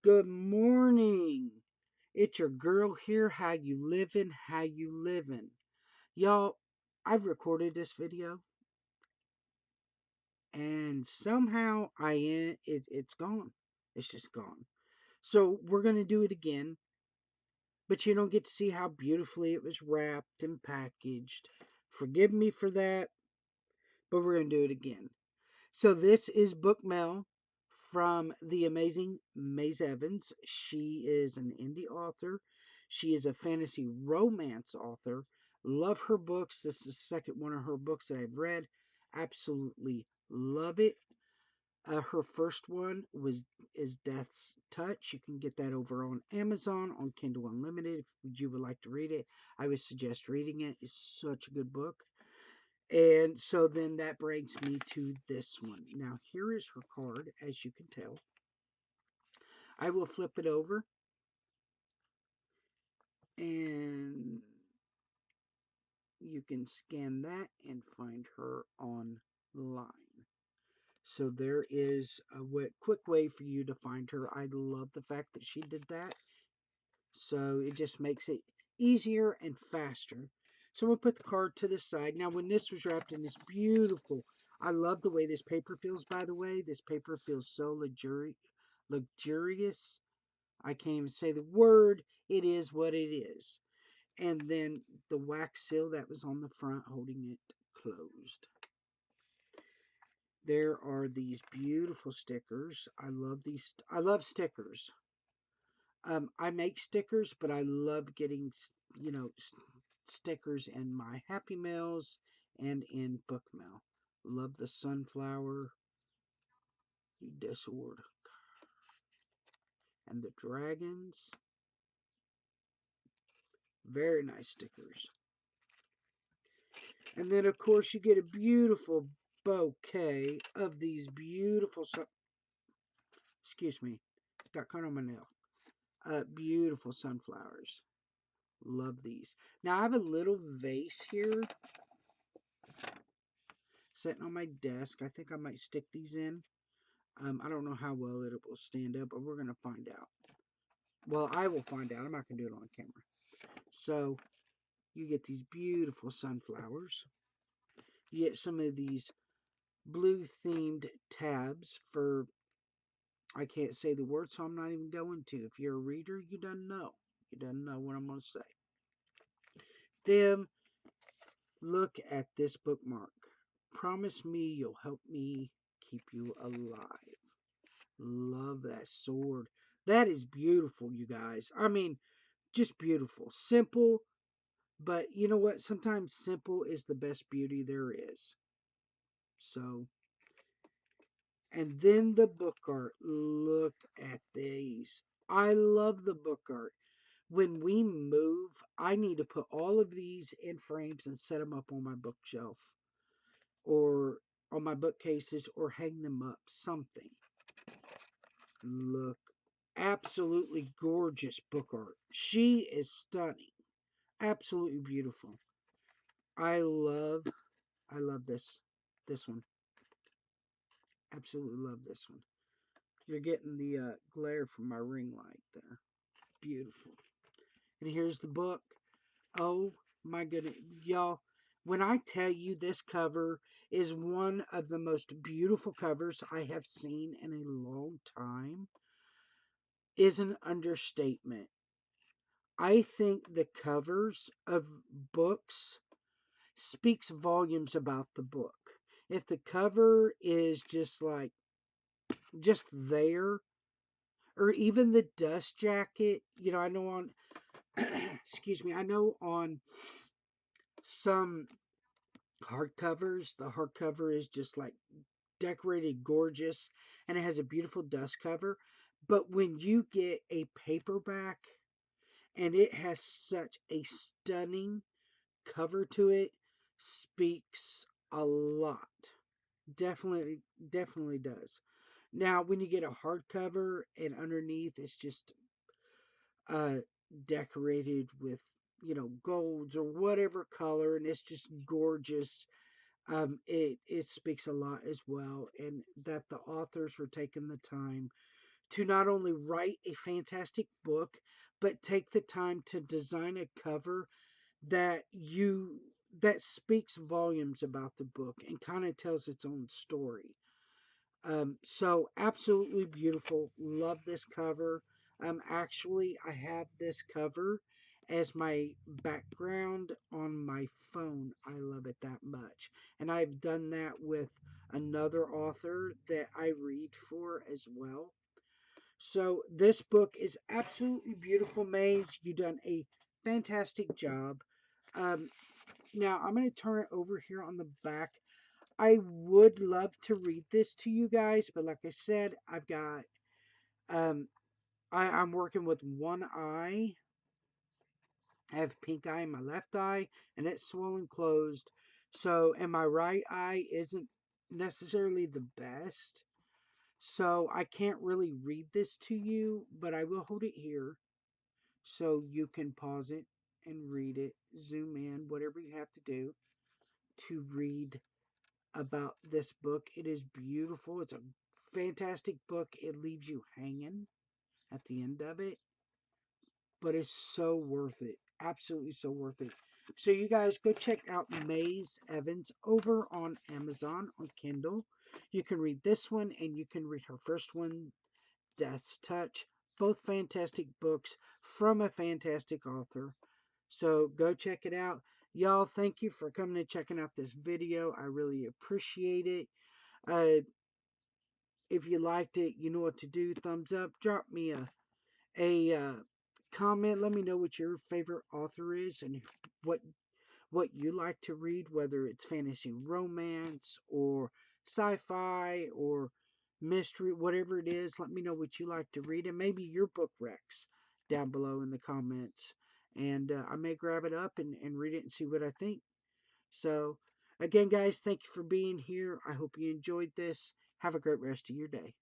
Good morning. It's your girl here. How you living? How you living? Y'all, I've recorded this video and somehow it's gone. It's just gone. So we're going to do it again, but you don't get to see how beautifully it was wrapped and packaged. Forgive me for that, but we're going to do it again. So this is Book Mail from the amazing Maze Evans. She is an indie author. She is a fantasy romance author. Love her books. This is the second one of her books that I've read. Absolutely love it. Her first one is Death's Touch. You can get that over on Amazon on Kindle Unlimited if you would like to read it. I would suggest reading it. It's such a good book. And so then that brings me to this one. Now, here is her card, as you can tell. I will flip it over and you can scan that and find her online. So there is a quick way for you to find her. I love the fact that she did that. So it just makes it easier and faster. So we'll put the card to the side. Now, when this was wrapped in this beautiful, I love the way this paper feels, by the way. This paper feels so luxurious. I can't even say the word. It is what it is. And then the wax seal that was on the front holding it closed. There are these beautiful stickers. I love these. I love stickers. I make stickers, but I love getting, you know, stickers in my Happy Mails and in Book Mail. Love the sunflower, the sword, and the dragons. Very nice stickers. And then, of course, you get a beautiful bouquet of these beautiful, excuse me, got caught on my nail. Beautiful sunflowers. Love these. Now, I have a little vase here sitting on my desk. I think I might stick these in. I don't know how well it will stand up, but we're going to find out. Well, I will find out. I'm not going to do it on camera. So, you get these beautiful sunflowers. You get some of these blue themed tabs for, I can't say the word, so I'm not even going to. If you're a reader, you don't know. You don't know what I'm going to say. Then, look at this bookmark. Promise me you'll help me keep you alive. Love that sword. That is beautiful, you guys. I mean, just beautiful. Simple, but you know what? Sometimes simple is the best beauty there is. So, and then the book art. Look at these. I love the book art. When we move, I need to put all of these in frames and set them up on my bookshelf or on my bookcases or hang them up. Something. Look, absolutely gorgeous book art. She is stunning. Absolutely beautiful. I love I love this one. Absolutely love this one. You're getting the glare from my ring light there. Beautiful. And here's the book. Oh my goodness, y'all. When I tell you this cover is one of the most beautiful covers I have seen in a long time, is an understatement. I think the covers of books speaks volumes about the book. If the cover is just there, or even the dust jacket, you know, I know on excuse me, I know on some hardcovers, the hardcover is just like decorated gorgeous and it has a beautiful dust cover. But when you get a paperback and it has such a stunning cover to it, speaks a lot. Definitely does. Now, when you get a hardcover and underneath it's just uh decorated with, you know, golds or whatever color and it's just gorgeous, it speaks a lot as well, and that the authors were taking the time to not only write a fantastic book, but take the time to design a cover that you that speaks volumes about the book and kind of tells its own story. So absolutely beautiful. Love this cover. Actually, I have this cover as my background on my phone. I love it that much. And I've done that with another author that I read for as well. So this book is absolutely beautiful, Maze. You've done a fantastic job. Um, Now I'm going to turn it over here on the back. I would love to read this to you guys, but like I said, um I'm working with one eye. I have pink eye in my left eye and it's swollen closed. So and my right eye isn't necessarily the best. So I can't really read this to you, but I will hold it here so you can pause it and read it, zoom in, whatever you have to do to read about this book. It is beautiful. It's a fantastic book. It leaves you hanging at the end of it, but it's so worth it. Absolutely so worth it. So you guys go check out Maze Evans over on Amazon on Kindle. You can read this one and you can read her first one, Death's Touch. Both fantastic books from a fantastic author. So go check it out. Y'all, thank you for coming and checking out this video. I really appreciate it. Uh, if you liked it, you know what to do. Thumbs up. Drop me a comment. Let me know what your favorite author is and what what you like to read, whether it's fantasy romance or sci-fi or mystery, whatever it is. Let me know what you like to read and maybe your book recs down below in the comments. And I may grab it up and read it and see what I think. So, again, guys, thank you for being here. I hope you enjoyed this. Have a great rest of your day.